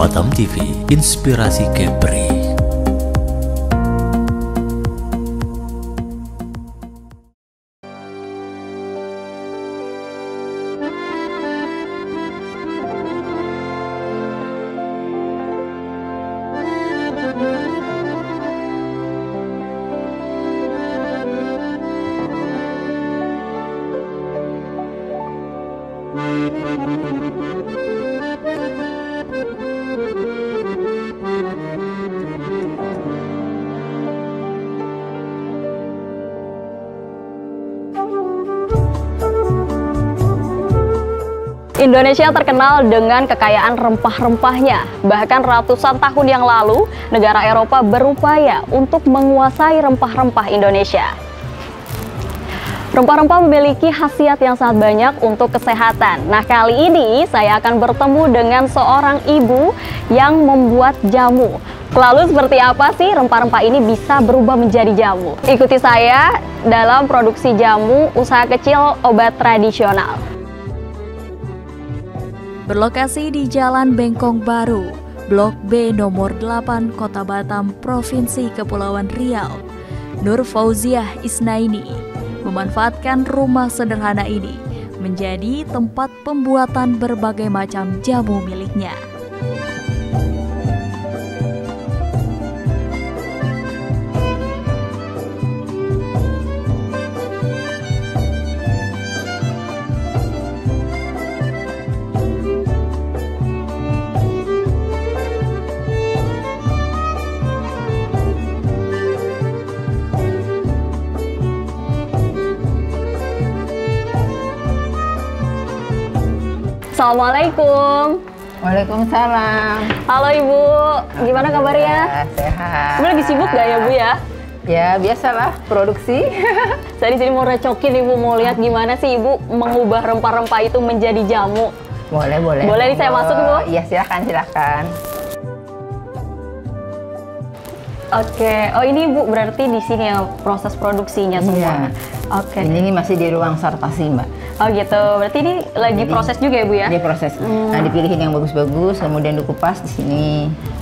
Batam TV, inspirasi Kepri. Indonesia terkenal dengan kekayaan rempah-rempahnya. Bahkan ratusan tahun yang lalu, negara Eropa berupaya untuk menguasai rempah-rempah Indonesia. Rempah-rempah memiliki khasiat yang sangat banyak untuk kesehatan. Nah, kali ini saya akan bertemu dengan seorang ibu yang membuat jamu. Lalu seperti apa sih rempah-rempah ini bisa berubah menjadi jamu? Ikuti saya dalam produksi jamu usaha kecil obat tradisional. Berlokasi di Jalan Bengkong Baru, Blok B nomor 8, Kota Batam, Provinsi Kepulauan Riau, Nur Fauziah Isnaini memanfaatkan rumah sederhana ini menjadi tempat pembuatan berbagai macam jamu miliknya. Assalamualaikum. Waalaikumsalam. Halo Ibu, gimana kabarnya? Sehat. Ibu lagi sibuk gak ya Bu ya? Ya biasalah produksi. Saya di sini mau recokin Ibu, mau lihat gimana sih Ibu mengubah rempah-rempah itu menjadi jamu. Boleh. Boleh nih saya masuk Bu? Iya silakan. Oke, oh ini Bu berarti di sini ya proses produksinya semua. Iya. Oke. Ini masih di ruang sortasi Mbak. Oh gitu, berarti ini lagi proses juga ya Bu ya? Dia proses. Nah dipilihin yang bagus-bagus, kemudian dikupas di sini.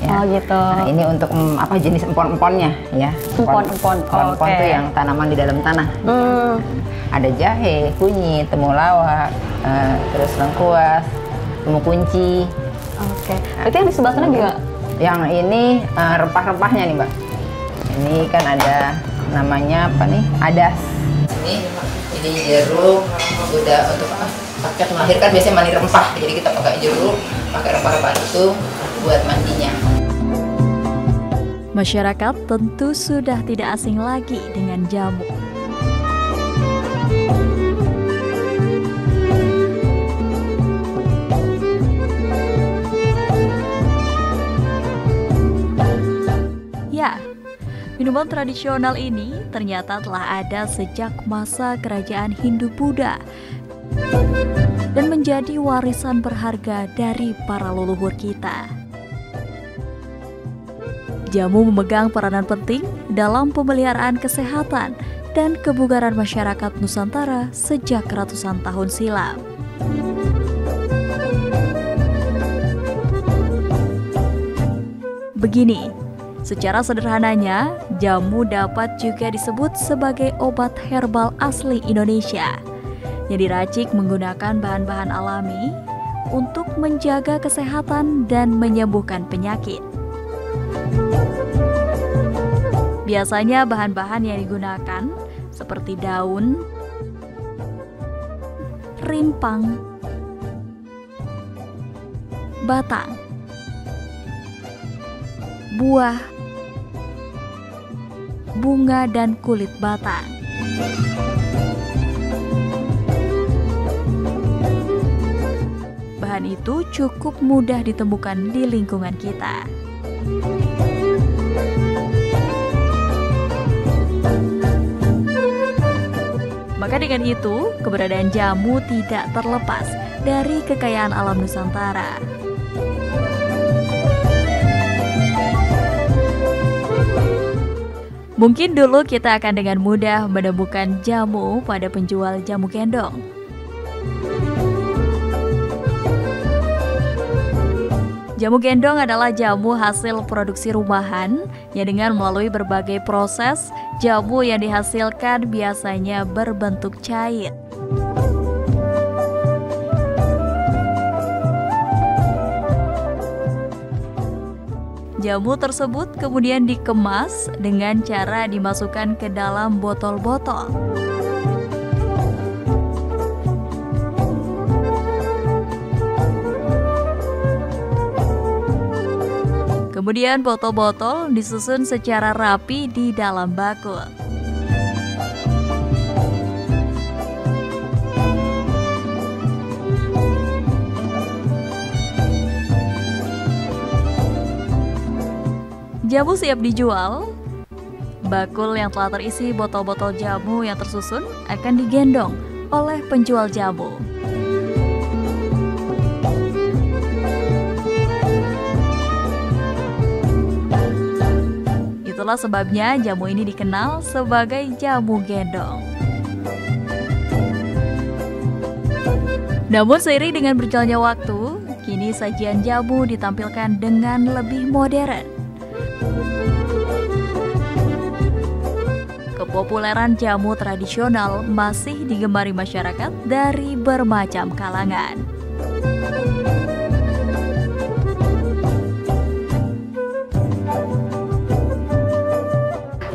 Ya. Oh gitu. Nah ini untuk jenis empon-emponnya ya. Empon-empon. Empon itu yang tanaman di dalam tanah. Ada jahe, kunyit, temulawak, terus lengkuas, temu kunci. Oke. Berarti yang di sebelah sana juga? Yang ini rempah-rempahnya nih Mbak. Ini kan ada namanya apa nih? Adas. Ini jeruk udah untuk paket melahirkan biasanya mani rempah. Jadi kita pakai jeruk, pakai rempah-rempah itu buat mandinya. Masyarakat tentu sudah tidak asing lagi dengan jamu. Ya, minuman tradisional ini ternyata telah ada sejak masa kerajaan Hindu-Buddha dan menjadi warisan berharga dari para leluhur kita. Jamu memegang peranan penting dalam pemeliharaan kesehatan dan kebugaran masyarakat Nusantara sejak ratusan tahun silam. Begini, secara sederhananya, jamu dapat juga disebut sebagai obat herbal asli Indonesia yang diracik menggunakan bahan-bahan alami untuk menjaga kesehatan dan menyembuhkan penyakit. Biasanya bahan-bahan yang digunakan seperti daun, rimpang, batang, buah, bunga, dan kulit batang. Bahan itu cukup mudah ditemukan di lingkungan kita. Maka dengan itu, keberadaan jamu tidak terlepas dari kekayaan alam Nusantara. Mungkin dulu kita akan dengan mudah menemukan jamu pada penjual jamu gendong. Jamu gendong adalah jamu hasil produksi rumahan yang dengan melalui berbagai proses, jamu yang dihasilkan biasanya berbentuk cair. Jamu tersebut kemudian dikemas dengan cara dimasukkan ke dalam botol-botol. Kemudian botol-botol disusun secara rapi di dalam bakul. Jamu siap dijual. Bakul yang telah terisi botol-botol jamu yang tersusun akan digendong oleh penjual jamu. Itulah sebabnya jamu ini dikenal sebagai jamu gendong. Namun seiring dengan berjalannya waktu, kini sajian jamu ditampilkan dengan lebih modern. Kepopuleran jamu tradisional masih digemari masyarakat dari bermacam kalangan.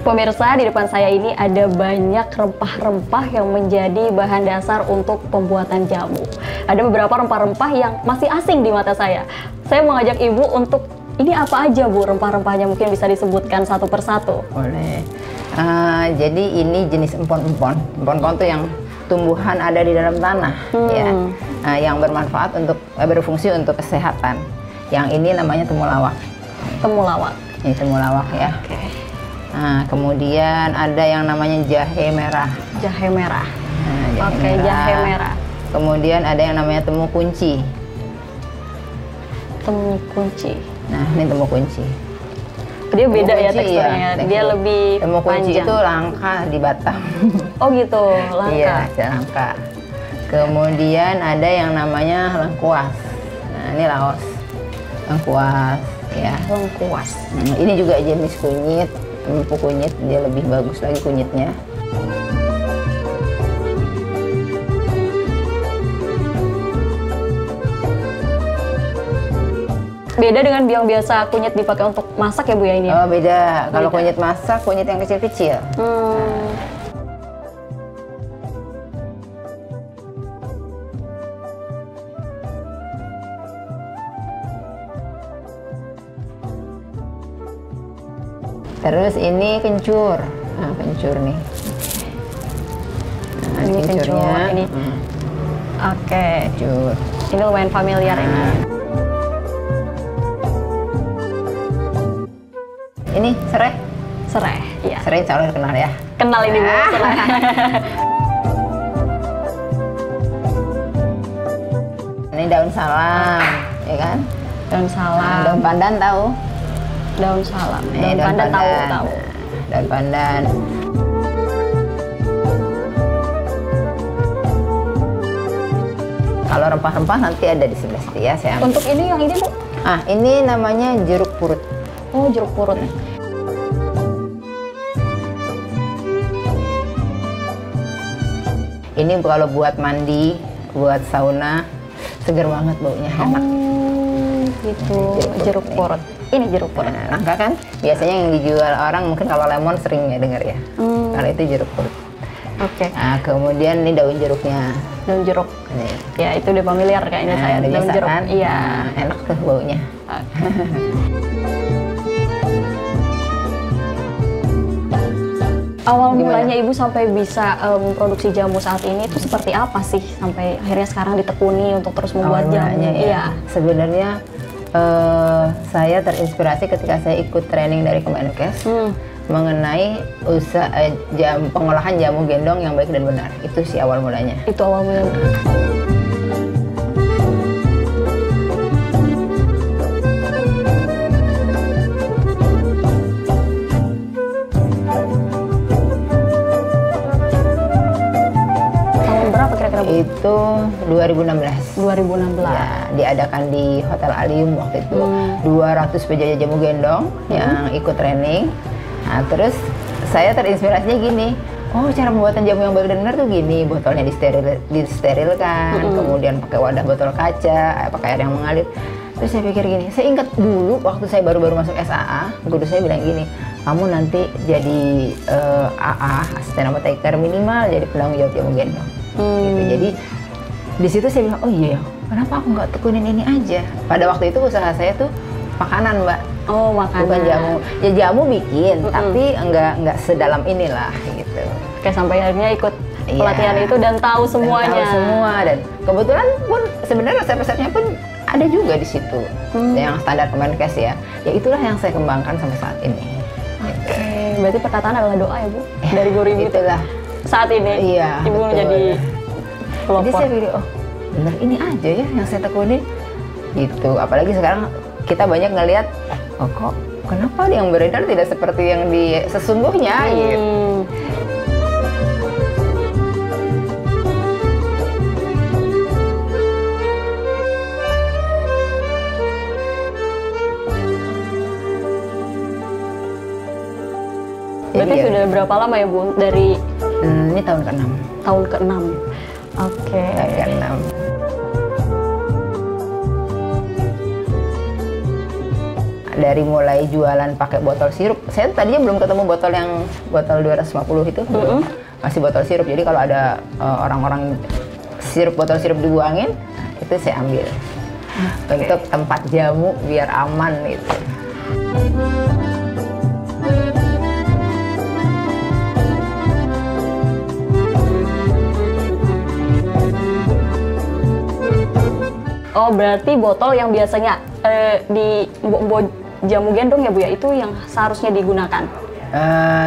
Pemirsa, di depan saya ini ada banyak rempah-rempah yang menjadi bahan dasar untuk pembuatan jamu. Ada beberapa rempah-rempah yang masih asing di mata saya. Saya mengajak Ibu untuk, ini apa aja Bu rempah-rempahnya, mungkin bisa disebutkan satu persatu? Boleh. Jadi ini jenis empon-empon. Empon-empon itu yang tumbuhan ada di dalam tanah, ya, yang bermanfaat untuk berfungsi untuk kesehatan. Yang ini namanya temulawak. Temulawak. Ini temulawak ya. Oke. Nah, kemudian ada yang namanya jahe merah. Jahe merah. Nah, Oke, jahe merah. Kemudian ada yang namanya temu kunci. Temu kunci. Nah, ini temu kunci. Dia beda ya Kunci, teksturnya. iya, Dia lebih temu kunci panjang. itu langka di Batam. Oh gitu, langka. Iya, langka. Kemudian ada yang namanya lengkuas. Nah, ini Laos. Lengkuas, ya. Lengkuas. Ini juga jenis kunyit, empuk kunyit, dia lebih bagus lagi kunyitnya. Beda dengan yang biasa kunyit dipakai untuk masak ya Bu ya ini? Oh beda, kalau Beda. kunyit masak, kunyit yang kecil-kecil. Terus ini kencur, nah kencur nih. Nah, Ini kencur, kencurnya. ini. Oke, Kencur. ini lumayan familiar ini. Nah. Ini serai. Serai, ya. Serai insya Allah kenal ya. Kenal ini Bu, serai. Ini daun salam, ya kan? Daun salam. Daun pandan tahu? Daun salam. Nih, Daun pandan tahu. Nah, daun pandan. Kalau rempah-rempah nanti ada di sebelah situ ya, sayang. Untuk ini yang ini Bu? Ah, ini namanya jeruk purut. Oh, jeruk purut. Ini kalau buat mandi, buat sauna, seger banget baunya, enak. Oh, gitu. Jeruk purut. Ini jeruk purut. Nah, langka kan? Biasanya yang dijual orang mungkin kalau lemon sering ya dengar ya. Kalau itu jeruk purut. Oke. Nah, kemudian ini daun jeruknya. Daun jeruk. Nih. Ya, itu udah familiar kayaknya saya. udah Daun biasa jeruk. kan? Iya. Nah, enak tuh baunya. Awal Gimana? mulanya Ibu sampai bisa memproduksi jamu saat ini itu seperti apa sih sampai akhirnya sekarang ditekuni untuk terus membuat Awal jamu? mulanya ya. Iya. Sebenarnya saya terinspirasi ketika saya ikut training dari Kemenkes mengenai usaha pengolahan jamu gendong yang baik dan benar. Itu sih awal mulanya. Itu awal mulanya. Tahun berapa kira-kira Bu? itu 2016. 2016. Ya, diadakan di Hotel Alium waktu itu. 200 penjajah jamu gendong yang ikut training. Nah, terus saya terinspirasinya gini. Oh, cara pembuatan jamu yang baik dan benar tuh gini. Botolnya disterilkan, kemudian pakai wadah botol kaca, pakai air yang mengalir. Terus saya pikir gini, saya ingat dulu waktu saya baru-baru masuk SAA, guru saya bilang gini, kamu nanti jadi AA, asisten apoteker, minimal jadi penanggung jawab jamu gendong. Gitu. Jadi di situ saya bilang, oh iya, kenapa aku nggak tekunin ini aja? Pada waktu itu usaha saya tuh makanan, Mbak. Oh, makanan. Bukan jamu. Ya jamu bikin, tapi nggak sedalam inilah gitu. Kayak sampai akhirnya ikut pelatihan itu dan tahu semuanya. Tahu semua, dan kebetulan pun sebenarnya resep-resepnya pun ada juga di situ. Yang standar Kemenkes ya. Ya itulah yang saya kembangkan sampai saat ini. Oke, berarti perkataan adalah doa ya Bu? Dari guru ibu Itulah. saat ini. Iya, Ibu betul. menjadi Jadi pelopor. saya pikir, oh bener ini aja ya yang saya tekunin. Gitu. Apalagi sekarang kita banyak ngelihat, oh kok kenapa yang beredar tidak seperti yang di sesungguhnya gitu. Berarti Iya. sudah berapa lama ya Bu dari Ini tahun ke-6. tahun ke-6? Oke. Tahun ke-6. Dari mulai jualan pakai botol sirup, saya tadinya belum ketemu botol 250 itu, belum. Masih botol sirup. Jadi kalau ada orang-orang botol sirup dibuangin, itu saya ambil untuk tempat jamu biar aman gitu. Oh, berarti botol yang biasanya di jamu gendong ya Bu ya, itu yang seharusnya digunakan?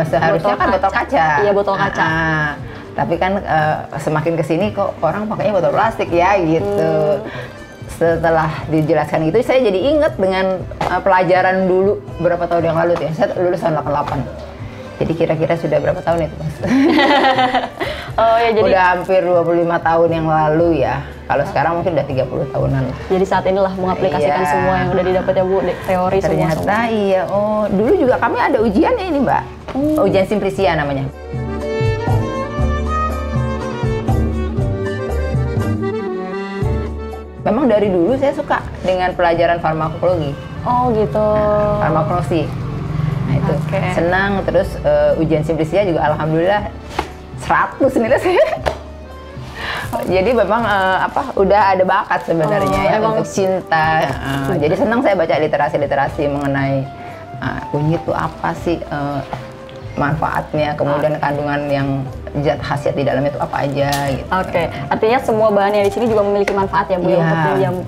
Seharusnya kan botol kaca. Iya, botol kaca. Tapi kan semakin kesini kok orang pakainya botol plastik ya gitu. Setelah dijelaskan itu, saya jadi inget dengan pelajaran dulu berapa tahun yang lalu tuh ya. Saya lulus tahun 88. Jadi kira-kira sudah berapa tahun itu, Mas? Oh ya, jadi Udah hampir 25 tahun yang lalu ya. Kalau sekarang mungkin udah 30 tahunan lah. jadi saat inilah mengaplikasikan Iya. semua yang udah didapat ya Bu, teori Ternyata semua. iya. Oh, dulu juga kami ada ujiannya ini, Mbak. Ujian Simplisia namanya. Memang dari dulu saya suka dengan pelajaran farmakologi, Oh gitu. farmakologi. Nah itu Oke. senang. Terus ujian Simplisia juga alhamdulillah 100 nilai saya. Jadi memang udah ada bakat sebenarnya ya emang untuk cinta. Jadi senang saya baca literasi-literasi mengenai kunyit itu apa sih, manfaatnya, kemudian kandungan yang zat khasiat di dalamnya itu apa aja gitu. Oke, artinya semua bahan yang di sini juga memiliki manfaat ya Bu ya, Iya. untuk jamu.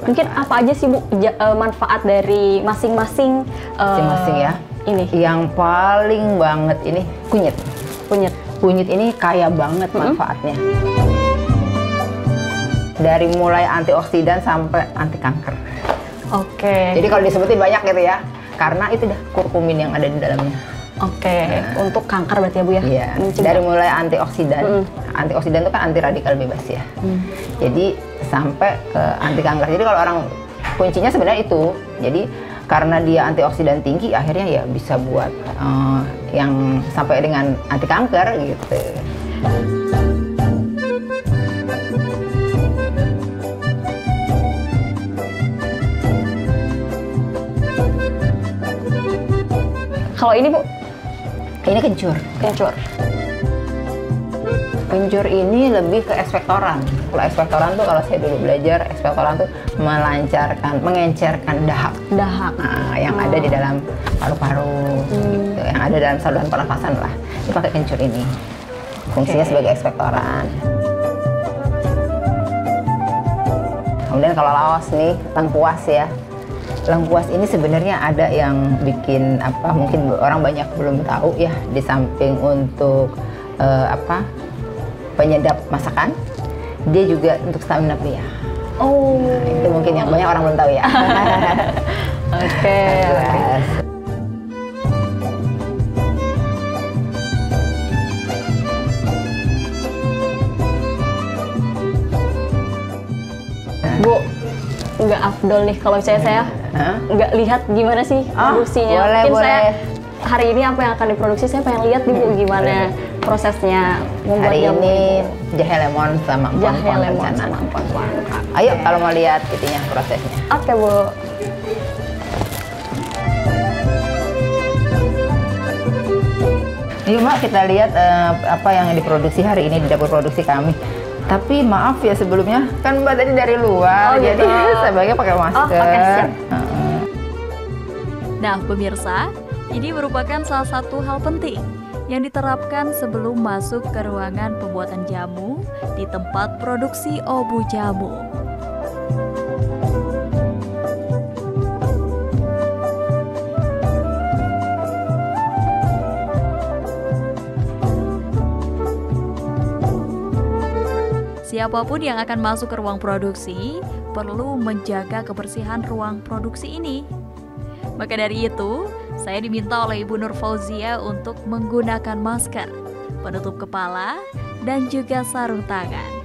Mungkin apa aja sih Bu manfaat dari masing-masing Masing-masing ya. ini Yang paling banget ini kunyit. kunyit. Kunyit ini kaya banget manfaatnya. Dari mulai antioksidan sampai anti kanker. Oke. Jadi kalau disebutin banyak gitu ya, karena itu dah kurkumin yang ada di dalamnya. Oke, untuk kanker berarti ya Bu ya? Iya, Mencegah. dari mulai antioksidan. Antioksidan itu kan anti radikal bebas ya. Jadi sampai ke anti kanker. Jadi kalau orang kuncinya sebenarnya itu. Jadi karena dia antioksidan tinggi, akhirnya ya bisa buat yang sampai dengan anti kanker gitu. Kalau ini Bu, Ini kencur. kencur. Kencur ini lebih ke ekspektoran. Kalau ekspektoran tuh kalau saya dulu belajar, ekspektoran tuh mengencerkan dahak. Dahak. Nah, yang ada di dalam paru-paru, gitu, yang ada dalam saluran pernafasan lah. Ini pakai kencur ini. Fungsinya sebagai ekspektoran. Kemudian kalau laos nih, lengkuas ya. Lengkuas ini sebenarnya ada yang bikin mungkin orang banyak belum tahu ya, di samping untuk penyedap masakan, dia juga untuk stamina pria. Oh. Nah, itu mungkin yang banyak orang belum tahu ya. Oke. Lengkuas. Bu, nggak afdol nih kalau saya nggak lihat gimana sih produksinya. Boleh, Mungkin boleh. saya hari ini apa yang akan diproduksi, saya pengen lihat nih Bu gimana prosesnya membuat Hari jamu. ini jahe lemon sama Jahe empon-empon lemon kencana. sama empon-empon. Ayo kalau mau lihat itunya prosesnya. Oke Bu. Yuk Mbak, kita lihat apa yang diproduksi hari ini di dapur produksi kami. Tapi maaf ya sebelumnya, kan Mbak tadi dari luar, Oh, gitu. jadi sebaiknya pakai masker. Oke, siap. Nah, pemirsa, ini merupakan salah satu hal penting yang diterapkan sebelum masuk ke ruangan pembuatan jamu di tempat produksi obu jamu. Siapapun yang akan masuk ke ruang produksi perlu menjaga kebersihan ruang produksi ini. Maka dari itu, saya diminta oleh Ibu Nur Fauzia untuk menggunakan masker, penutup kepala, dan juga sarung tangan.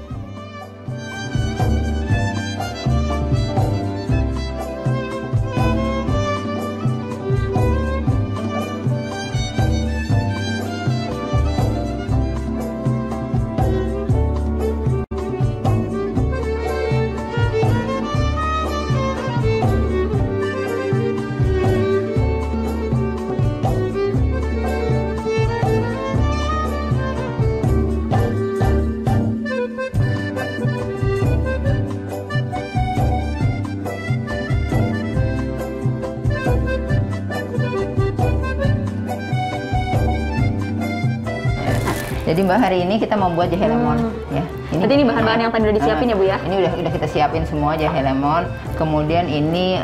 Jadi Mbak, hari ini kita membuat jahe lemon ya. Berarti ini bahan-bahan yang tadi udah disiapin ya Bu ya? Ini udah kita siapin semua jahe lemon. Kemudian ini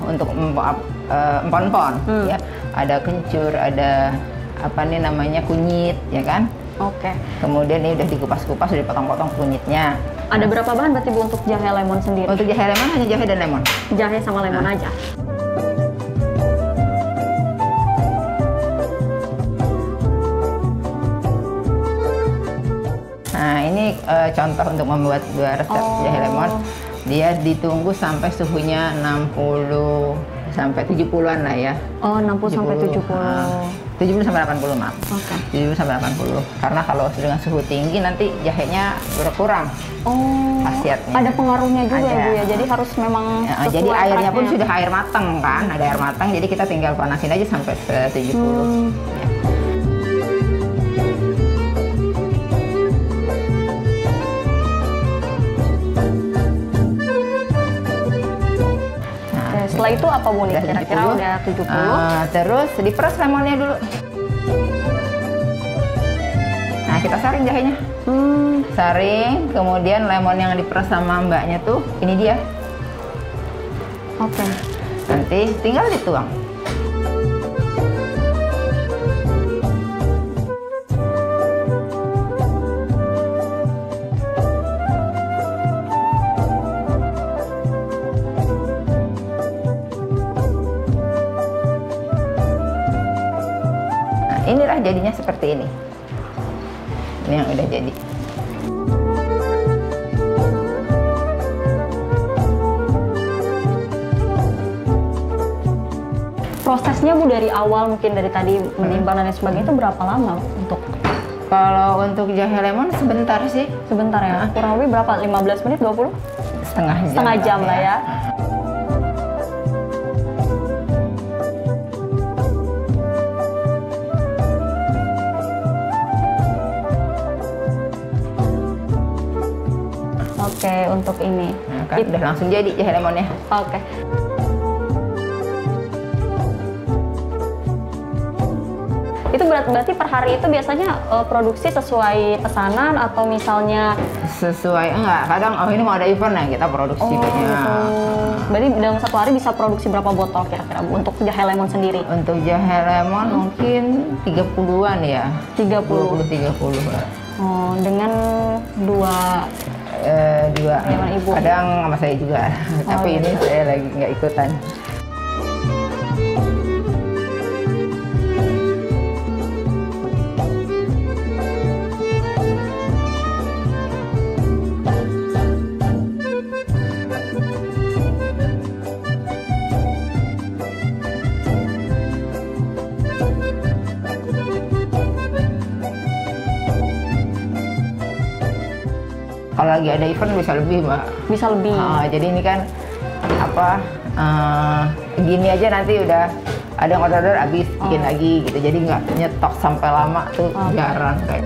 untuk empon-empon ya. Ada kencur, ada apa nih namanya kunyit ya kan? Oke. Kemudian ini udah dikupas-kupas, udah dipotong-potong kunyitnya. Ada berapa bahan berarti Bu untuk jahe lemon sendiri? Untuk jahe lemon hanya jahe dan lemon. Jahe sama lemon aja. Nah, ini contoh untuk membuat dua resep jahe lemon. Dia ditunggu sampai suhunya 60 sampai 70-an lah ya. Oh, 60 sampai 70. 70 sampai 80 maaf. Oke. 70 sampai 80. Karena kalau dengan suhu tinggi nanti jahenya berkurang. Oh, khasiatnya. ada pengaruhnya juga ya Ada. Bu ya. Jadi harus memang Ya, sesuai jadi airnya pun tracknya. sudah air matang kan, ada air matang. Jadi kita tinggal panasin aja sampai 70. Ya. Oke, setelah itu apa Bu nih? Udah Kira-kira 70. udah 70. Terus diperas lemonnya dulu. Nah, kita saring jahenya. Saring, kemudian lemon yang diperas sama mbaknya tuh, ini dia. Oke. Nanti tinggal dituang. Nah, inilah jadinya seperti ini. Ini yang udah jadi. Prosesnya Bu dari awal mungkin dari tadi menimbang dan lain sebagainya itu berapa lama untuk Kalau untuk jahe lemon sebentar sih, sebentar ya? Kurang lebih berapa? 15 menit, 20? setengah jam Lah ya. Oke, untuk ini. Nah, kan udah langsung jadi jahe lemonnya. Oke. Itu berarti per hari itu biasanya produksi sesuai pesanan atau misalnya Sesuai enggak, kadang oh ini mau ada event ya kita produksi gitu. banyak. Berarti dalam satu hari bisa produksi berapa botol kira-kira Bu untuk jahe lemon sendiri? Untuk jahe lemon mungkin 30-an ya. 30. 20-30. Oh, dengan dua Dua. Lemon ibu. Kadang sama saya juga. Tapi ini gitu. saya lagi nggak ikutan. Kalau lagi ada event bisa lebih, Mbak. Bisa lebih. Jadi ini kan gini aja nanti udah ada yang order habis bikin lagi gitu. Jadi nggak nyetok sampai lama tuh jarang kayak.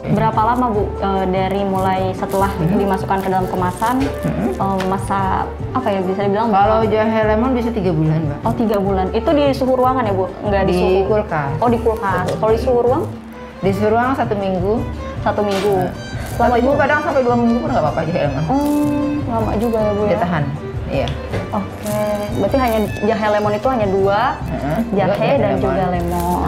Berapa lama Bu dari mulai setelah dimasukkan ke dalam kemasan masa apa ya bisa dibilang? Kalau jahe lemon bisa 3 bulan, Mbak. Oh 3 bulan. Itu di suhu ruangan ya Bu? Nggak di suhu kulkas. Oh di kulkas. Kalau di suhu ruang? Di suhu ruang 1 minggu. 1 minggu. Lama juga kadang sampai 2 minggu pun nggak apa-apa jahe lemon. Lama juga ya Bu ya? Dia tahan. Iya. Oke. Berarti hanya jahe lemon itu hanya 2 jahe dan lemon. Juga lemon.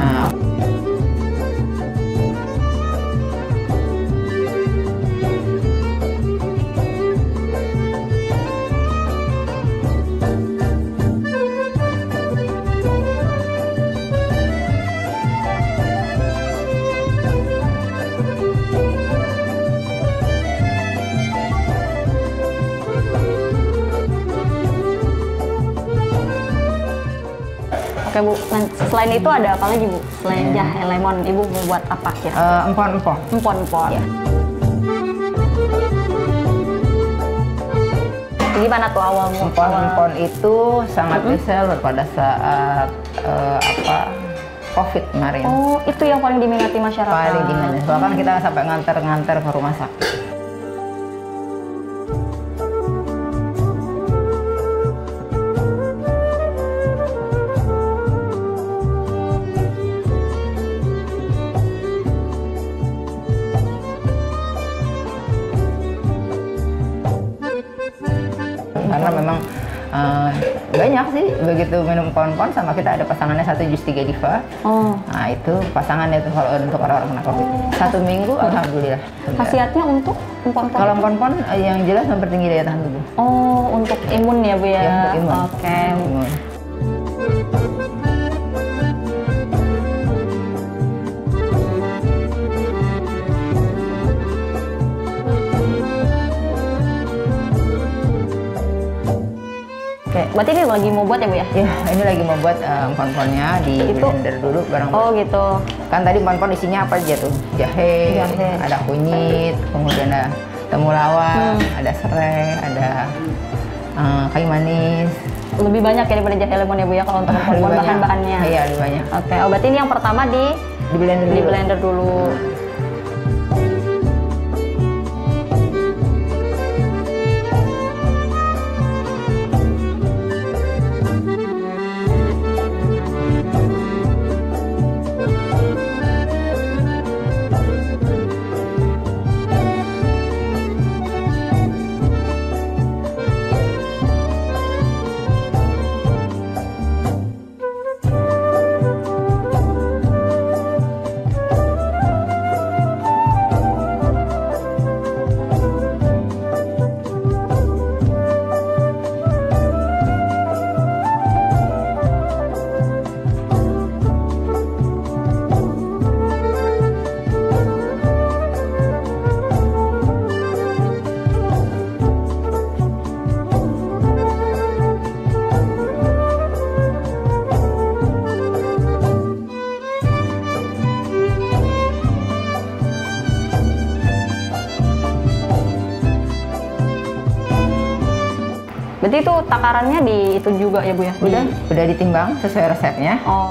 Oke Bu, nah, selain itu ada apa lagi Bu? Selain jahe lemon, Ibu mau buat apa kira? Empon-empon. Empon-empon. Ya. Gimana tuh awalnya? Empon-empon itu sangat bestseller pada saat COVID kemarin. Oh, itu yang paling diminati masyarakat. Paling diminati. Bahkan kita sampai nganter-nganter ke rumah sakit. Karena memang banyak sih begitu minum empon-empon sama kita ada pasangannya 1 jus 3 diva. Nah itu pasangannya tuh kalau untuk orang-orang kena COVID. 1 minggu alhamdulillah. Khasiatnya untuk empon-empon? Kalau empon-empon yang jelas mempertinggi daya tahan tubuh. Oh untuk imun ya Bu ya? Ya untuk imun. Oke. Imun. Oke, berarti ini lagi mau buat ya Bu ya? Ya, ini lagi mau buat empon-emponnya di blender dulu bareng. Oh gitu. Kan tadi empon-empon isinya apa aja tuh? Jahe, ada kunyit, kemudian ada temulawak, ada serai, ada kayu manis. Lebih banyak ya daripada jahe lemon ya Bu ya kalau untuk empon-empon bahan-bahannya? Iya, lebih banyak. Oke, oh berarti ini yang pertama di blender dulu. Berarti itu takarannya di itu juga ya Bu ya? Udah ditimbang sesuai resepnya. Oh.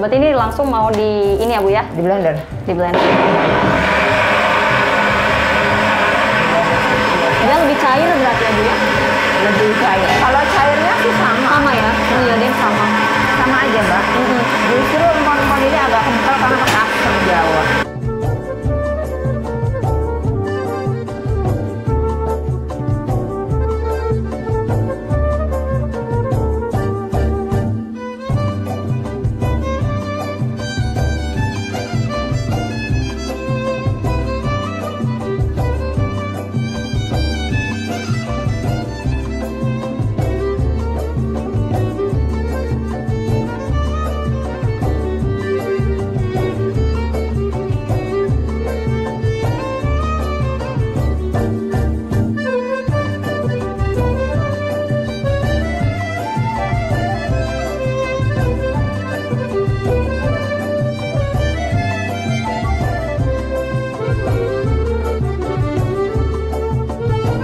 Berarti ini langsung mau di ini ya Bu ya? Di blender. Di blender. Dia lebih cair berarti ya Bu ya? ya Mbak. Justru empon-empon ini agak kental karena pakai asam Jawa.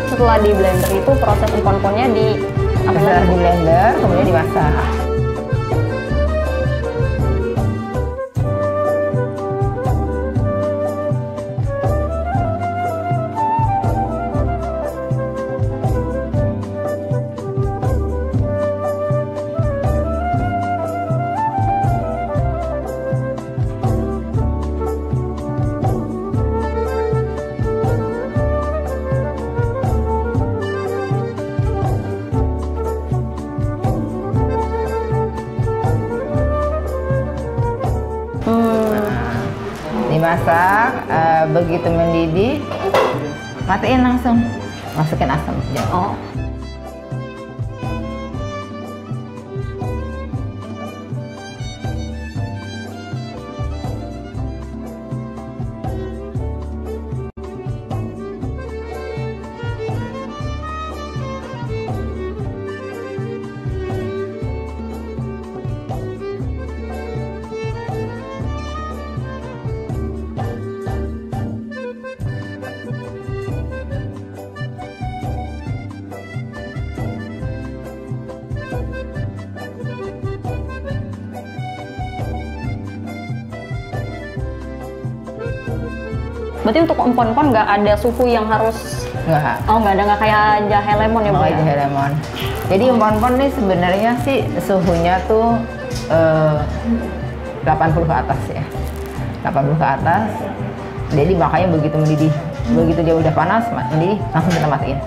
Setelah di blender itu proses empon-emponnya di apa Setelah lagi? di blender, kemudian dimasak. Dimasak, begitu mendidih, matiin langsung, masukin asam Jawa. Oh. Berarti untuk empon-empon nggak ada suhu yang harus Enggak. oh nggak kayak jahe lemon ya Bu Oh, ya? jahe lemon. Jadi empon-empon nih sebenarnya sih suhunya tuh 80 ke atas ya. 80 ke atas. Jadi makanya begitu mendidih, begitu dia udah panas, mendidih, langsung kita matiin.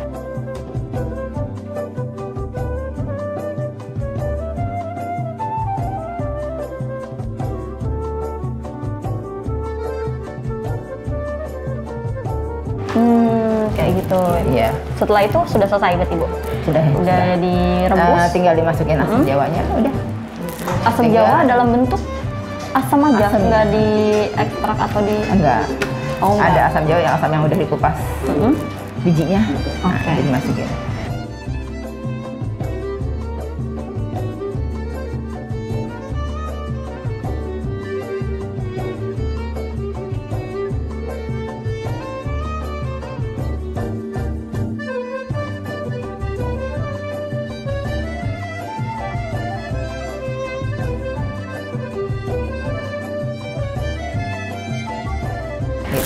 Kayak gitu. Iya, Setelah itu sudah selesai berarti Bu? sudah. Udah direbus. Tinggal dimasukin asam Jawanya, udah. Asam tinggal- Jawa dalam bentuk asam aja, Asam. nggak diekstrak atau di. Enggak. Oh, enggak. Ada asam Jawa, yang udah dikupas bijinya. Nah, Oke. jadi dimasukin.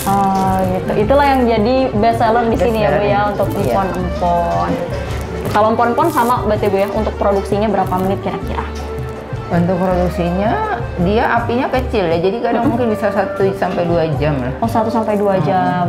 Oh gitu. Itulah yang jadi best seller di sini ya Bu ya untuk Iya. empon-empon. Kalau empon-empon sama berarti Bu ya, untuk produksinya berapa menit kira-kira? Untuk produksinya dia apinya kecil ya, jadi kadang mungkin bisa 1 sampai 2 jam lah. Oh 1 sampai 2 jam.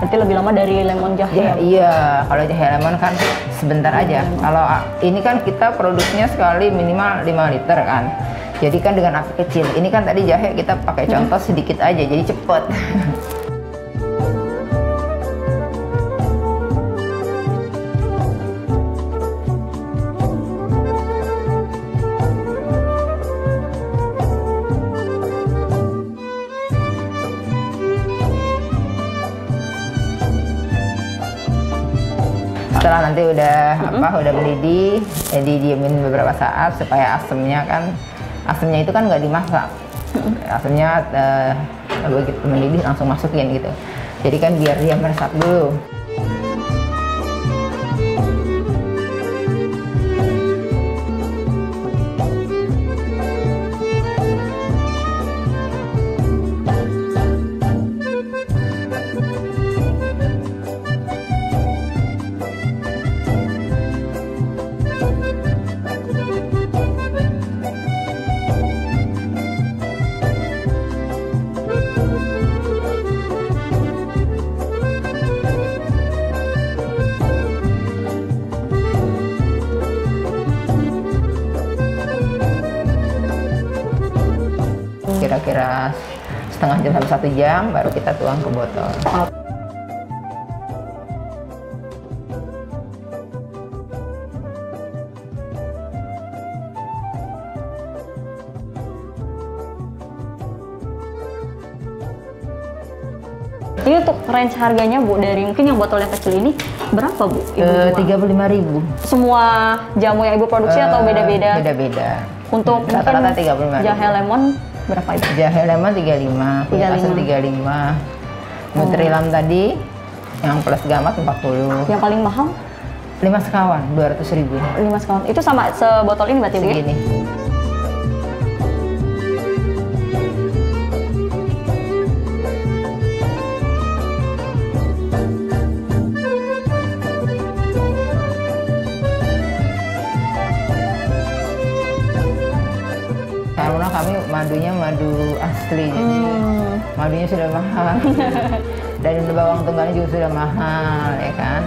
Berarti lebih lama dari lemon jahe ya? Iya, kalau jahe lemon kan sebentar aja. Kalau ini kan kita produksinya sekali minimal 5 liter kan. Jadi kan dengan api kecil. Ini kan tadi jahe kita pakai contoh sedikit aja, jadi cepet. Setelah nanti udah udah mendidih, jadi diemin beberapa saat supaya asemnya itu kan nggak dimasak. Asemnya begitu mendidih langsung masukin gitu. Jadi kan biar dia meresap dulu. Kira-kira setengah jam sampai 1 jam baru kita tuang ke botol. Ini untuk range harganya Bu, dari mungkin yang botol yang kecil ini berapa Bu? 35.000. Semua jamu yang Ibu produksi atau beda-beda? Beda-beda. Untuk rata-rata mungkin 35.000. jahe lemon berapa Ibu? Jahe lemon 35, kunyit asam 35. Nutrilam tadi yang plus gamat 40. Yang paling mahal? 5 sekawan 200.000. 5 sekawan. Itu sama sebotol ini berarti Bu? Ya? Segini. Karena kami madunya madu asli, jadi madunya sudah mahal. Dan bawang tunggalnya juga sudah mahal, ya kan?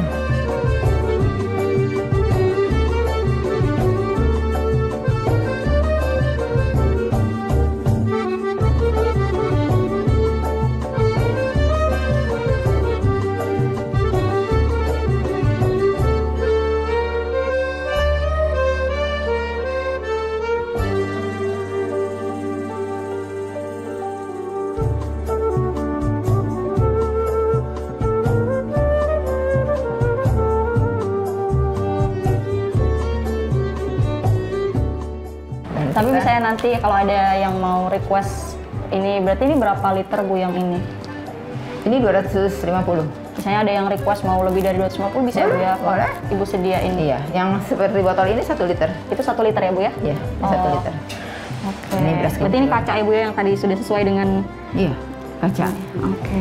Tapi misalnya nanti kalau ada yang mau request ini, berarti ini berapa liter Bu yang ini? Ini 250. Misalnya ada yang request mau lebih dari 250 bisa Bu ya? Boleh. Ibu sediain. Iya, yang seperti botol ini 1 liter. Itu 1 liter ya Bu ya? Iya, 1 liter. Oke. Ini beras berarti ini kencur. kaca Ibu ya yang tadi sudah sesuai dengan. Iya, kaca. Oke.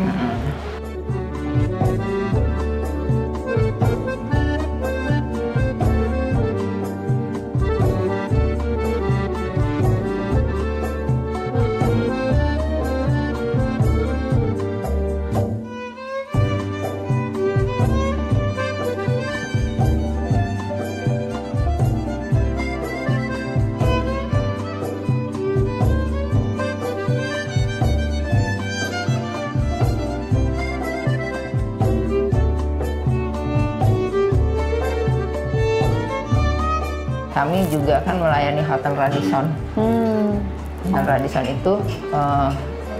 Kami juga kan melayani Hotel Radisson. Hotel Radisson itu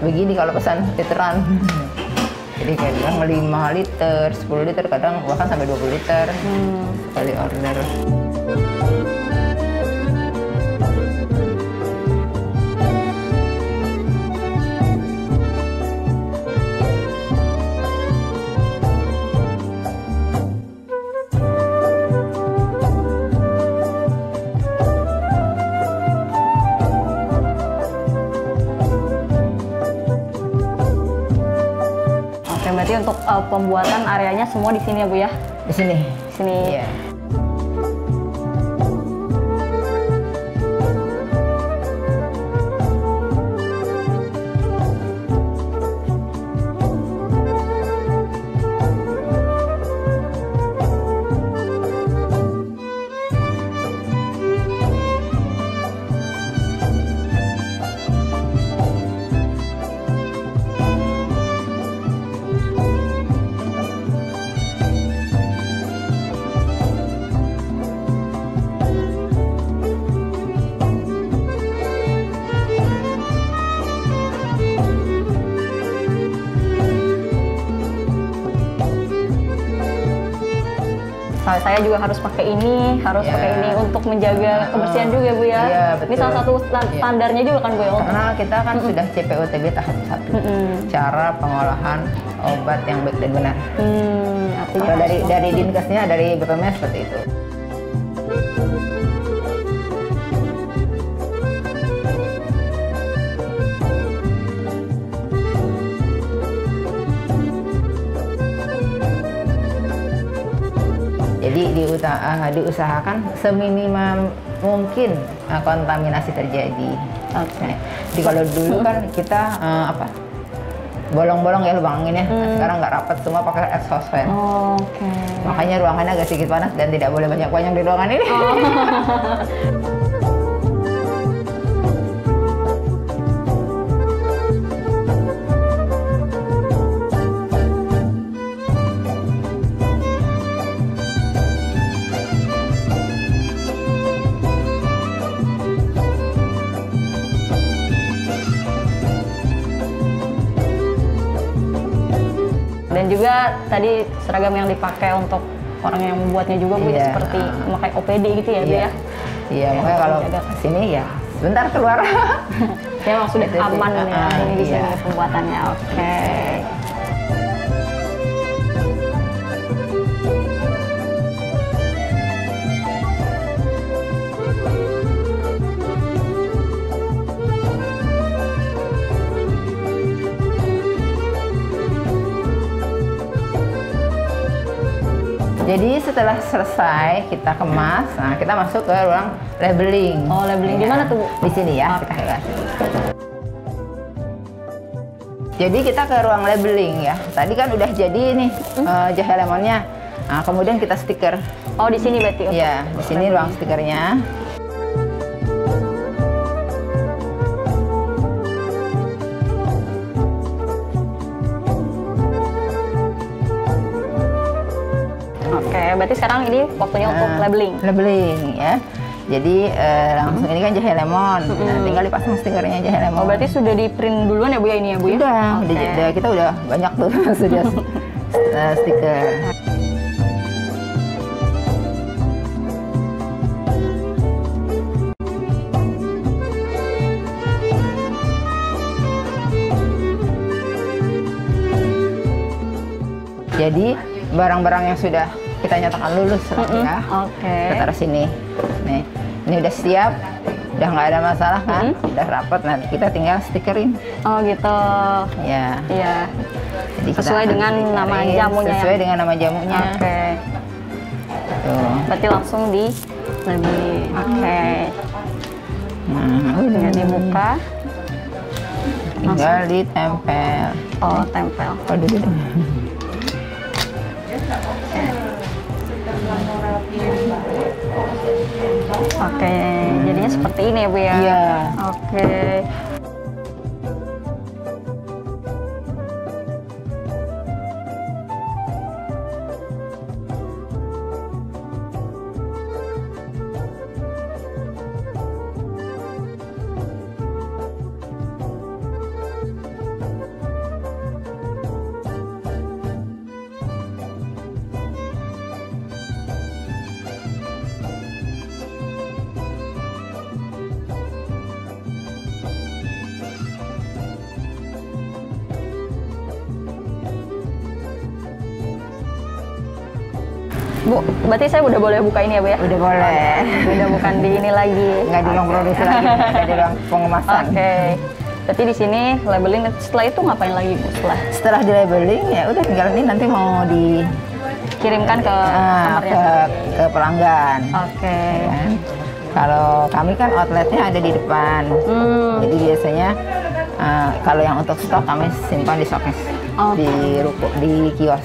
begini kalau pesan literan. Jadi kadang 5 liter, 10 liter, kadang bahkan sampai 20 liter sekali order. Oke, berarti untuk pembuatan areanya semua di sini ya Bu ya? Di sini. Di sini. Iya. saya juga harus pakai ini, harus pakai ini untuk menjaga kebersihan juga Bu ya. Iya, betul. Ini salah satu standarnya juga kan Bu ya. Karena kita kan sudah CPOTB tahap 1. Cara pengolahan obat yang baik dan benar. Artinya Kalau dari Dinkesnya, dari BPOM seperti itu. Jadi diusahakan seminimal mungkin kontaminasi terjadi. Oke. Jadi kalau dulu kan kita bolong-bolong ya lubang anginnya. Sekarang nggak rapat, semua pakai exhaust fan. Oke. Makanya ruangannya agak sedikit panas dan tidak boleh banyak-banyak di ruangan ini. Dan juga tadi seragam yang dipakai untuk orang yang membuatnya juga Bu, Iya. seperti memakai OPD gitu ya Bu Iya. ya. Iya, makanya kalau kesini ya sebentar keluar. Ya memang sudah Itu sih. aman ya ini di sini Iya. pembuatannya. Oke. Jadi setelah selesai kita kemas, nah kita masuk ke ruang labeling. Oh, labeling di mana tuh Bu? Di sini ya, kita lihat. Jadi kita ke ruang labeling ya. Tadi kan udah jadi nih jahe lemonnya. Nah, kemudian kita stiker. Oh, di sini berarti. untuk Ya, di sini ruang stikernya. Oke, berarti sekarang ini waktunya untuk labeling. Labeling ya. Jadi langsung ini kan jahe lemon. Nah, tinggal dipasang stikernya jahe lemon. Oh, berarti sudah di print duluan ya Bu ya ini ya Bu ya? Udah, kita udah banyak tuh sudah stiker. Jadi barang-barang yang sudah kita nyatakan lulus ya, Oke. kita taruh sini. Nih, ini udah siap, udah nggak ada masalah kan, udah rapat. Nah, kita tinggal stikerin. Oh gitu. Ya. Iya. Jadi kita Sesuai akan dengan nama stikerin, jamunya. Sesuai dengan nama jamunya. Oke. Tuh. Berarti langsung di labeling. Oke. Nah, Tinggal dibuka. tinggal ditempel. Oh, tempel. Aduh, aduh. Oke, jadinya seperti ini ya Bu ya? Iya. Oke. Bu, berarti saya udah boleh buka ini ya Bu ya? Udah boleh. Udah bukan di ini lagi. Nggak di ruang produksi lagi, nggak di ruang pengemasan. Oke. Berarti di sini labeling. Setelah itu ngapain lagi Bu? Setelah di labeling ya udah tinggal ini nanti mau Kirimkan ke kamarnya. ke pelanggan. Oke. Ya kan? Kalau kami kan outletnya ada di depan. Jadi biasanya kalau yang untuk stok kami simpan di showcase, di ruko, di kios.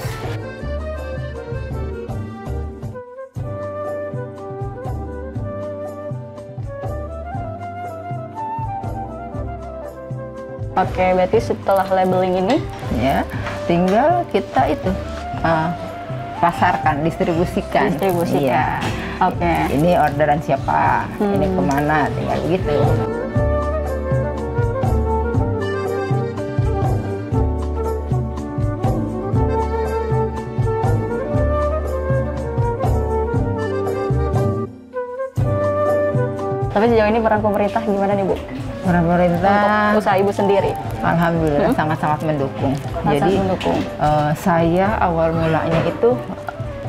Oke, berarti setelah labeling ini, Ya, tinggal kita itu pasarkan, distribusikan. Iya. Oke. Ini orderan siapa, ini kemana, tinggal begitu. Tapi sejauh ini peran pemerintah gimana nih Bu? Peran pemerintah Untuk usaha Ibu sendiri? alhamdulillah sangat-sangat mendukung. Jadi mendukung. Saya awal mulanya itu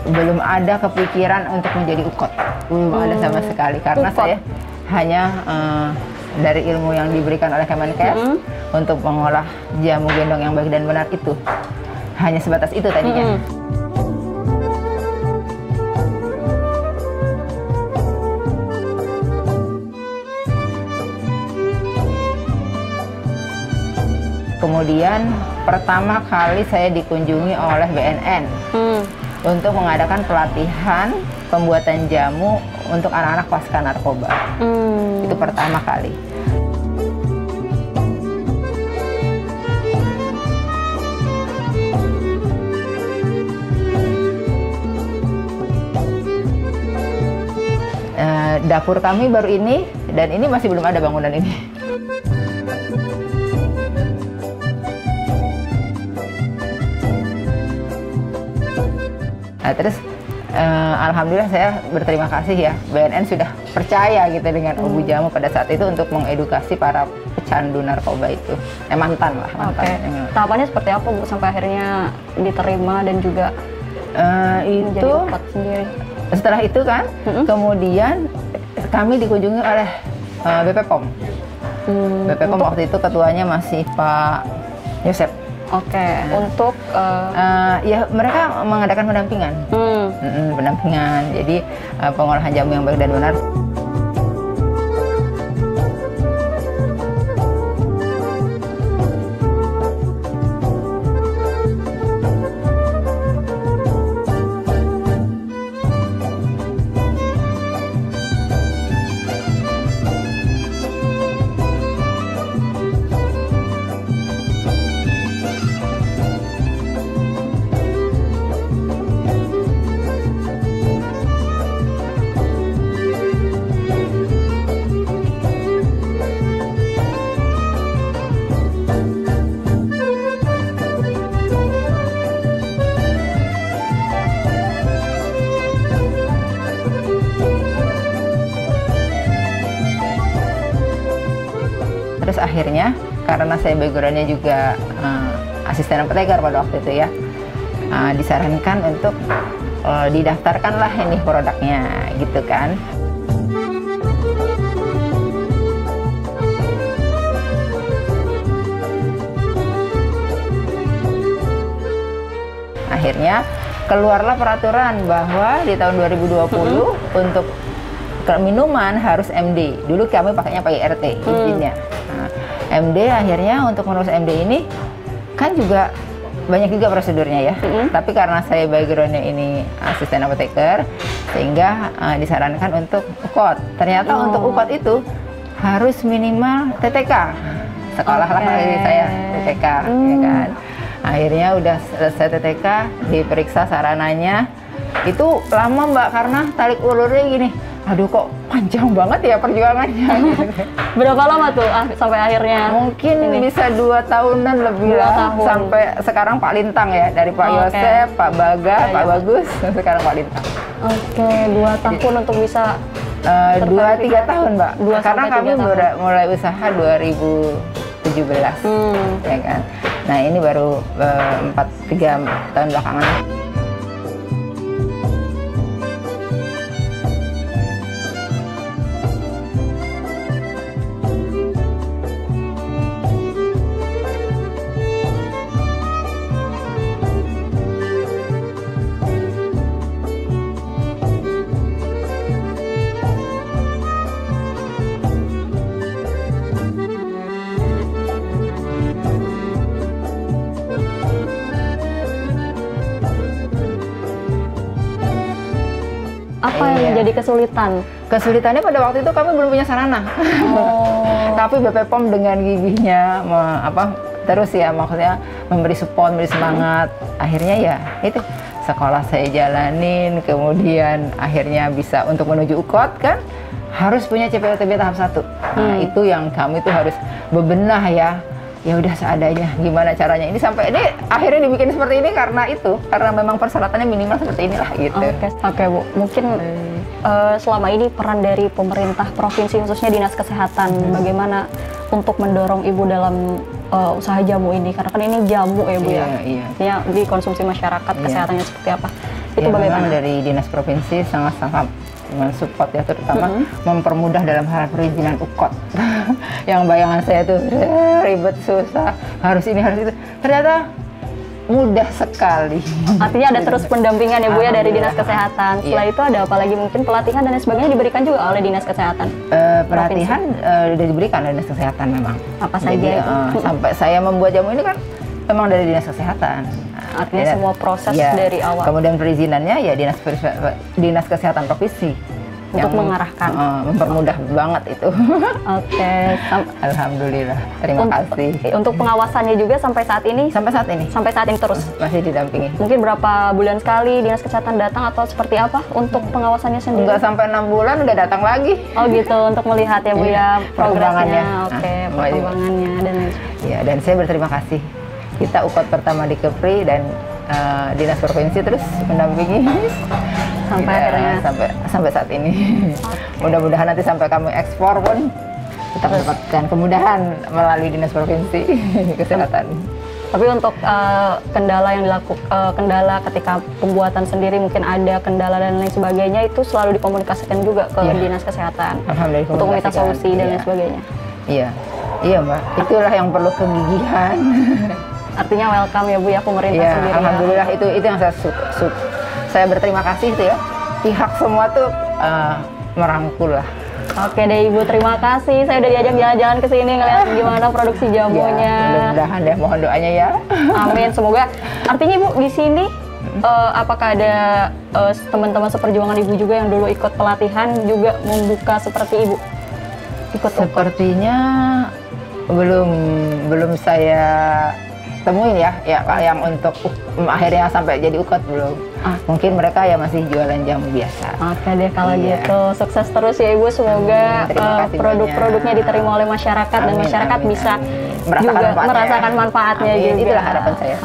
belum ada kepikiran untuk menjadi ukot, belum ada sama sekali karena Ukot. saya hanya dari ilmu yang diberikan oleh Kemenkes untuk mengolah jamu gendong yang baik dan benar itu hanya sebatas itu tadinya. Kemudian pertama kali saya dikunjungi oleh BNN untuk mengadakan pelatihan pembuatan jamu untuk anak-anak pasca narkoba. Itu pertama kali. Dapur kami baru ini, dan ini masih belum ada bangunan ini. Nah, terus alhamdulillah saya berterima kasih ya, BNN sudah percaya gitu dengan Obu Jamu pada saat itu untuk mengedukasi para pecandu narkoba itu. Mantan lah, mantan. Oke. Tahapannya seperti apa Bu sampai akhirnya diterima dan juga menjadi itu ukot sendiri? setelah itu kan, kemudian kami dikunjungi oleh BP POM. BP POM waktu itu ketuanya masih Pak Yosep. Oke, untuk Ya mereka mengadakan pendampingan, pendampingan. Jadi pengolahan jamu yang baik dan benar. Terus akhirnya karena saya backgroundnya juga asisten apoteker pada waktu itu ya, disarankan untuk didaftarkanlah ini produknya gitu kan. Akhirnya keluarlah peraturan bahwa di tahun 2020 untuk minuman harus MD. Dulu kami pakainya pakai RT izinnya. Nah, MD akhirnya untuk mengurus MD ini kan juga banyak juga prosedurnya ya. Tapi karena saya backgroundnya ini asisten apoteker, sehingga disarankan untuk ukot. Ternyata untuk ukot itu harus minimal TTK. Sekolah lah kali saya TTK, ya kan. Akhirnya udah selesai TTK, diperiksa sarananya. Itu lama Mbak karena tarik ulurnya gini. Aduh kok panjang banget ya perjuangannya. Berapa lama tuh sampai akhirnya? Mungkin bisa 2 tahunan lebih lah. Sampai sekarang Pak Lintang ya, dari Pak Yosep, Pak Baga, Pak Bagus, sekarang Pak Lintang. Oke, 2 tahun untuk bisa 2-3 tahun Mbak. Karena kami mulai usaha 2017, ya kan. Nah ini baru 3 tahun belakangan. Apa yang menjadi kesulitan? Kesulitannya pada waktu itu kami belum punya sarana. Tapi BP POM dengan gigihnya terus ya, maksudnya memberi support, memberi semangat. Akhirnya ya itu sekolah saya jalanin, kemudian akhirnya bisa untuk menuju ukot kan harus punya CPOTB tahap 1. Nah, itu yang kami tuh harus bebenah ya. Ya udah seadanya, gimana caranya ini sampai ini akhirnya dibikin seperti ini karena memang persyaratannya minimal seperti inilah gitu. Oke Bu, mungkin selama ini peran dari pemerintah provinsi khususnya Dinas Kesehatan bagaimana untuk mendorong Ibu dalam usaha jamu ini? Karena kan ini jamu ya Bu ya. Iya. Artinya dikonsumsi masyarakat, kesehatannya seperti apa? Itu bagaimana? Memang dari Dinas Provinsi sangat-sangat mensupport ya, terutama mempermudah dalam hal perizinan UKOT. Yang bayangan saya tuh ribet, susah, harus ini, harus itu. Ternyata mudah sekali. Artinya ada terus pendampingan ya Bu ya dari Dinas Kesehatan. Setelah itu ada apa lagi, mungkin pelatihan dan lain sebagainya diberikan juga oleh Dinas Kesehatan? Pelatihan sudah diberikan oleh Dinas Kesehatan memang. Apa saja itu? Sampai saya membuat jamu ini kan memang dari Dinas Kesehatan. Artinya semua proses dari awal. Kemudian perizinannya ya Dinas Kesehatan Provinsi. Untuk mengarahkan. Mempermudah banget itu. Oke. Alhamdulillah. Terima kasih. Untuk pengawasannya juga sampai saat ini? Sampai saat ini. Sampai saat ini terus? Masih didampingi. Mungkin berapa bulan sekali Dinas Kesehatan datang atau seperti apa untuk pengawasannya sendiri? Enggak sampai 6 bulan udah datang lagi. Oh gitu, untuk melihat ya Bu ya progresnya. Oke, perkembangannya dan lain sebagainya. Ya, dan saya berterima kasih. Kita UKOT pertama di Kepri dan Dinas Provinsi terus mendampingi sampai akhirnya sampai saat ini. Mudah-mudahan nanti sampai kami ekspor pun kita mendapatkan kemudahan melalui Dinas Provinsi Kesehatan. Tapi untuk kendala yang kendala ketika pembuatan sendiri, mungkin ada kendala dan lain sebagainya, itu selalu dikomunikasikan juga ke Dinas Kesehatan untuk meminta solusi dan lain sebagainya. Iya Mbak, itulah yang perlu kegigihan. Artinya welcome ya Bu ya pemerintah sendiri. Alhamdulillah ya. Itu yang saya berterima kasih itu ya. Pihak semua tuh merangkul lah. Oke deh Ibu, terima kasih. Saya udah diajak jalan-jalan ke sini ngeliat gimana produksi jamunya. Mudah-mudahan deh, mohon doanya ya. Amin, semoga. Artinya Ibu di sini apakah ada teman-teman seperjuangan Ibu juga yang dulu ikut pelatihan juga membuka seperti Ibu? Sepertinya belum saya temuin ya yang untuk akhirnya sampai jadi UKOT belum. Mungkin mereka ya masih jualan jamu biasa. Oke deh kalau gitu, sukses terus ya Ibu, semoga produk-produknya diterima oleh masyarakat dan masyarakat bisa merasakan manfaatnya juga. Itulah harapan saya.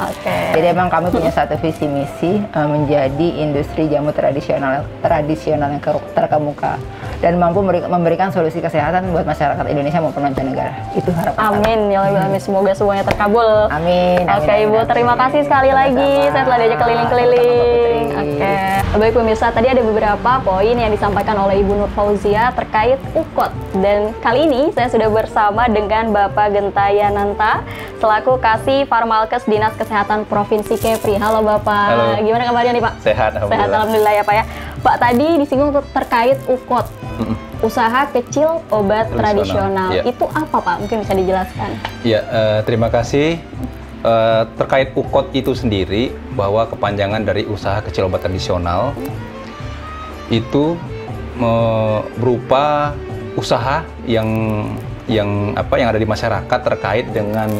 Jadi emang kami punya satu visi misi menjadi industri jamu tradisional yang terkemuka dan mampu memberikan solusi kesehatan buat masyarakat Indonesia maupun mancanegara. Itu harapan. Amin ya Allah, amin. Semoga semuanya terkabul. Amin. Oke Ibu, terima kasih sekali lagi. Saya telah diajak keliling-keliling. Oke. Baik pemirsa, tadi ada beberapa poin yang disampaikan oleh Ibu Nur Fauziah terkait UKOT. Dan kali ini saya sudah bersama dengan Bapak Gentayananta selaku Kasih Farmalkes Dinas Kesehatan Provinsi Kepri. Halo Bapak. Halo. Gimana kabarnya nih Pak? Sehat, alhamdulillah. Sehat, alhamdulillah ya Pak ya. Pak, tadi disinggung terkait UKOT. Usaha kecil obat tradisional. Ya. Itu apa Pak? Mungkin bisa dijelaskan. Ya, terima kasih. Terkait UKOT itu sendiri, bahwa kepanjangan dari usaha kecil obat tradisional itu berupa usaha yang ada di masyarakat terkait dengan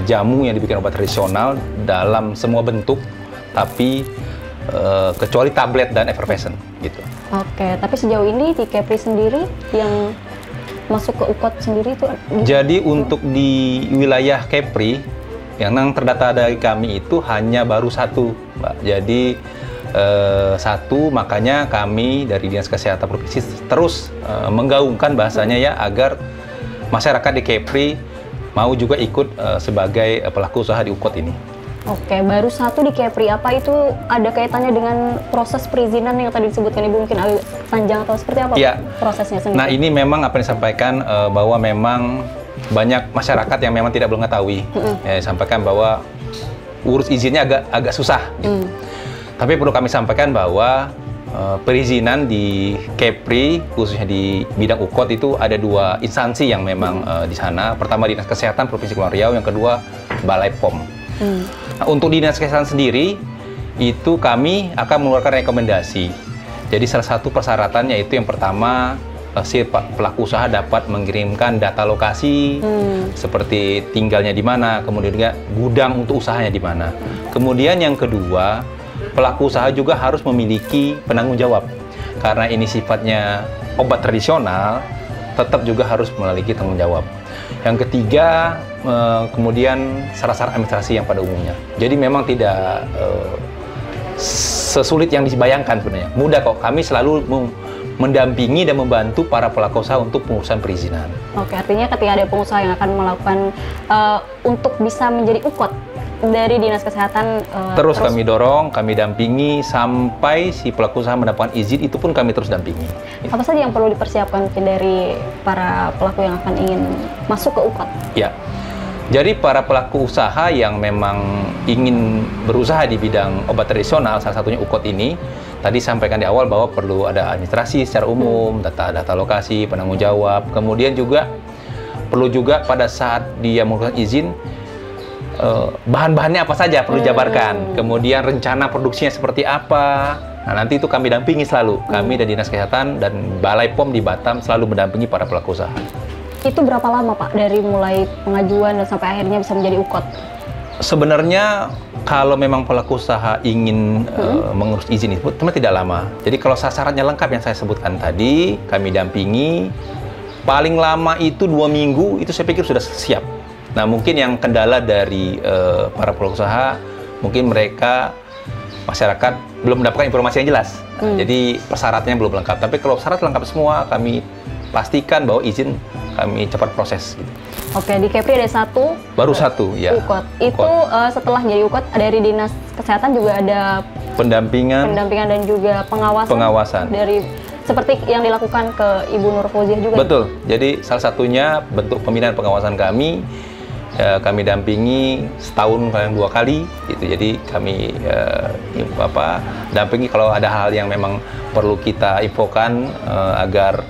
jamu yang dibikin obat tradisional dalam semua bentuk, tapi kecuali tablet dan effervescent gitu. Oke, tapi sejauh ini di Kepri sendiri yang masuk ke UKOT sendiri itu? Jadi untuk di wilayah Kepri yang terdata dari kami itu hanya baru satu, Mbak. Jadi satu, makanya kami dari Dinas Kesehatan Provinsi terus menggaungkan bahasanya ya agar masyarakat di Kepri mau juga ikut sebagai pelaku usaha di UKOT ini. Oke, baru satu di Kepri. Apa itu ada kaitannya dengan proses perizinan yang tadi disebutkan Ibu, mungkin agak panjang atau seperti apa ya, prosesnya sendiri? Nah ini memang apa yang disampaikan bahwa memang banyak masyarakat yang memang tidak mengetahui. Ya, sampaikan bahwa urus izinnya agak susah. Gitu. Tapi perlu kami sampaikan bahwa perizinan di Kepri, khususnya di bidang UKOT itu ada dua instansi yang memang di sana. Pertama Dinas Kesehatan Provinsi Kepulauan Riau, yang kedua Balai POM. Nah, untuk Dinas Kesehatan sendiri, itu kami akan mengeluarkan rekomendasi. Jadi salah satu persyaratannya itu yang pertama, si pelaku usaha dapat mengirimkan data lokasi, seperti tinggalnya di mana, kemudian juga gudang untuk usahanya di mana. Kemudian yang kedua, pelaku usaha juga harus memiliki penanggung jawab. Karena ini sifatnya obat tradisional, tetap juga harus memiliki tanggung jawab. Yang ketiga, kemudian syarat-syarat administrasi yang pada umumnya. Jadi memang tidak sesulit yang dibayangkan sebenarnya. Mudah kok, kami selalu mendampingi dan membantu para pelaku usaha untuk pengurusan perizinan. Oke, artinya ketika ada pengusaha yang akan melakukan untuk bisa menjadi ukot dari Dinas Kesehatan, terus kami dorong, kami dampingi sampai si pelaku usaha mendapatkan izin, itu pun kami terus dampingi. Apa saja yang perlu dipersiapkan mungkin dari para pelaku yang akan ingin masuk ke ukot? Ya, jadi para pelaku usaha yang memang ingin berusaha di bidang obat tradisional, salah satunya ukot ini, tadi sampaikan di awal bahwa perlu ada administrasi secara umum, data lokasi, penanggung jawab, kemudian juga perlu juga pada saat dia mengeluarkan izin, bahan-bahannya apa saja perlu dijabarkan, kemudian rencana produksinya seperti apa. Nah, nanti itu kami dampingi selalu, kami dan Dinas Kesehatan dan Balai POM di Batam selalu mendampingi para pelaku usaha. Itu berapa lama Pak dari mulai pengajuan dan sampai akhirnya bisa menjadi ukot? Sebenarnya kalau memang pelaku usaha ingin mengurus izin itu teman tidak lama. Jadi kalau syaratnya lengkap yang saya sebutkan tadi, kami dampingi. Paling lama itu 2 minggu, itu saya pikir sudah siap. Nah, mungkin yang kendala dari para pelaku usaha, mungkin mereka masyarakat belum mendapatkan informasi yang jelas. Jadi persyaratannya belum lengkap. Tapi kalau syarat lengkap semua, kami pastikan bahwa izin kami cepat proses. Gitu. Oke, di Kepri ada satu. Baru satu, ya. Ukot. Itu setelah jadi ukot dari Dinas Kesehatan juga ada pendampingan dan juga pengawasan. Dari seperti yang dilakukan ke Ibu Nur Fauziah juga. Betul. Jadi salah satunya bentuk pembinaan pengawasan kami dampingi setahun kadang 2 kali gitu. Jadi kami dampingi kalau ada hal yang memang perlu kita infokan agar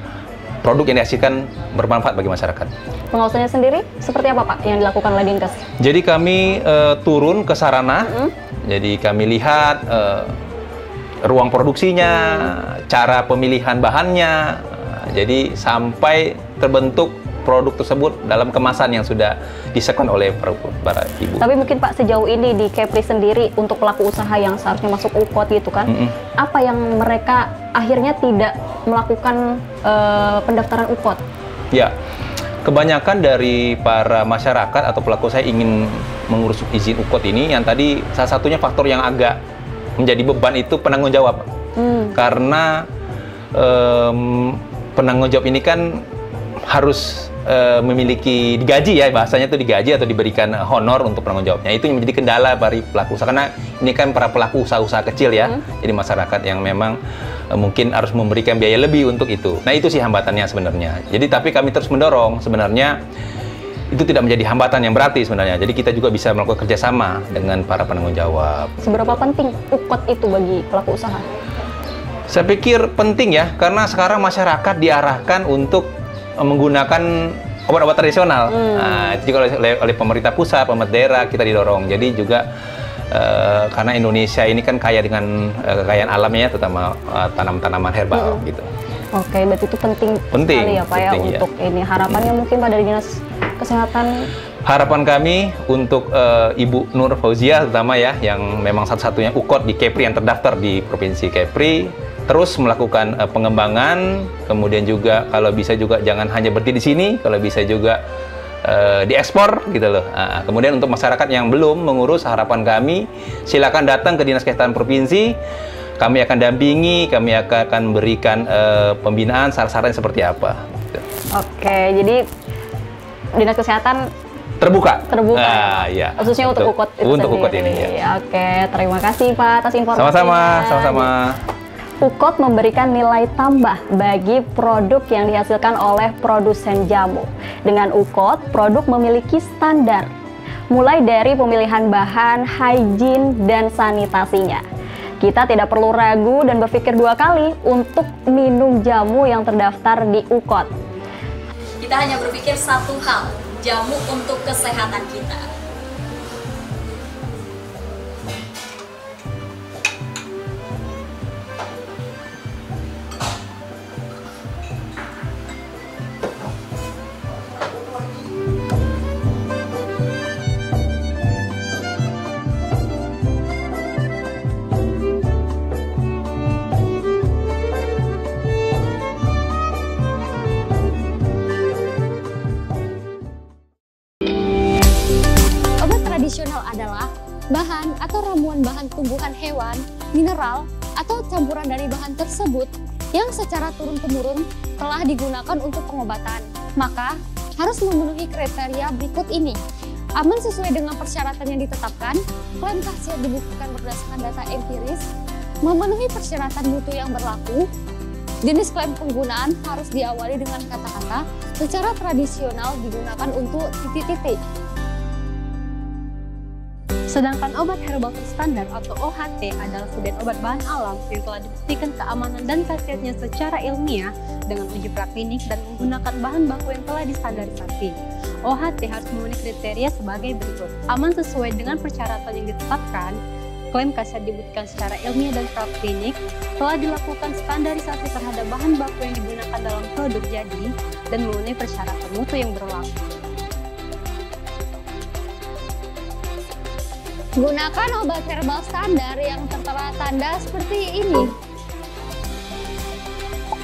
produk yang dihasilkan bermanfaat bagi masyarakat. Pengawasannya sendiri seperti apa Pak yang dilakukan oleh Dinkes? Jadi kami turun ke sarana, jadi kami lihat ruang produksinya, cara pemilihan bahannya, jadi sampai terbentuk produk tersebut dalam kemasan yang sudah disiapkan oleh para ibu. Tapi mungkin Pak sejauh ini di Kepri sendiri untuk pelaku usaha yang seharusnya masuk ukot gitu kan, apa yang mereka akhirnya tidak melakukan pendaftaran ukot? Ya, kebanyakan dari para masyarakat atau pelaku usaha ingin mengurus izin ukot ini, yang tadi salah satunya faktor yang agak menjadi beban itu penanggung jawab. Karena penanggung jawab ini kan harus memiliki digaji ya, bahasanya itu digaji atau diberikan honor untuk penanggung jawabnya. Itu yang menjadi kendala bagi pelaku usaha, karena ini kan para pelaku usaha-usaha kecil ya, jadi masyarakat yang memang mungkin harus memberikan biaya lebih untuk itu. Nah, itu sih hambatannya sebenarnya. Jadi tapi kami terus mendorong, sebenarnya itu tidak menjadi hambatan yang berarti sebenarnya. Jadi kita juga bisa melakukan kerjasama dengan para penanggung jawab. Seberapa penting ukot itu bagi pelaku usaha? Saya pikir penting ya, karena sekarang masyarakat diarahkan untuk menggunakan obat-obat tradisional. Nah, itu juga oleh pemerintah pusat, pemerintah daerah kita didorong. Jadi juga karena Indonesia ini kan kaya dengan kekayaan alamnya, terutama tanaman-tanaman herbal gitu. Oke, berarti itu penting sekali ya Pak ya untuk ini. Harapannya mungkin Pak dari Dinas Kesehatan? Harapan kami untuk Ibu Nur Fauziah terutama ya, yang memang satu-satunya ukot di Kepri yang terdaftar di Provinsi Kepri, terus melakukan pengembangan, kemudian juga kalau bisa juga jangan hanya berhenti di sini, kalau bisa juga diekspor gitu loh. Kemudian untuk masyarakat yang belum mengurus, harapan kami silakan datang ke Dinas Kesehatan Provinsi, kami akan dampingi, kami akan berikan pembinaan syarat-syaratnya seperti apa. Gitu. Oke, jadi Dinas Kesehatan terbuka. Ya. Khususnya untuk ukot itu untuk sendiri. Ukot ini ya. Oke, terima kasih Pak atas informasinya. Sama-sama. Ukot memberikan nilai tambah bagi produk yang dihasilkan oleh produsen jamu. Dengan ukot, produk memiliki standar, mulai dari pemilihan bahan, hygiene, dan sanitasinya. Kita tidak perlu ragu dan berpikir 2 kali untuk minum jamu yang terdaftar di ukot. Kita hanya berpikir satu hal, jamu untuk kesehatan kita. atau ramuan bahan tumbuhan hewan, mineral, atau campuran dari bahan tersebut yang secara turun-temurun telah digunakan untuk pengobatan, maka harus memenuhi kriteria berikut ini. Aman sesuai dengan persyaratan yang ditetapkan, klaim khasiat dibuktikan berdasarkan data empiris, memenuhi persyaratan mutu yang berlaku, jenis klaim penggunaan harus diawali dengan kata-kata secara tradisional digunakan untuk titik-titik. Sedangkan obat herbal terstandar atau OHT adalah sebagian obat bahan alam yang telah dibuktikan keamanan dan khasiatnya secara ilmiah dengan uji praklinik dan menggunakan bahan baku yang telah distandarisasi. OHT harus memenuhi kriteria sebagai berikut. Aman sesuai dengan persyaratan yang ditetapkan, klaim khasiat dibuktikan secara ilmiah dan praklinik, telah dilakukan standarisasi terhadap bahan baku yang digunakan dalam produk jadi, dan memenuhi persyaratan mutu yang berlaku. Gunakan obat herbal standar yang tertera tanda seperti ini.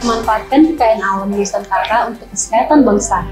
Manfaatkan kekayaan alam Nusantara untuk kesehatan bangsa.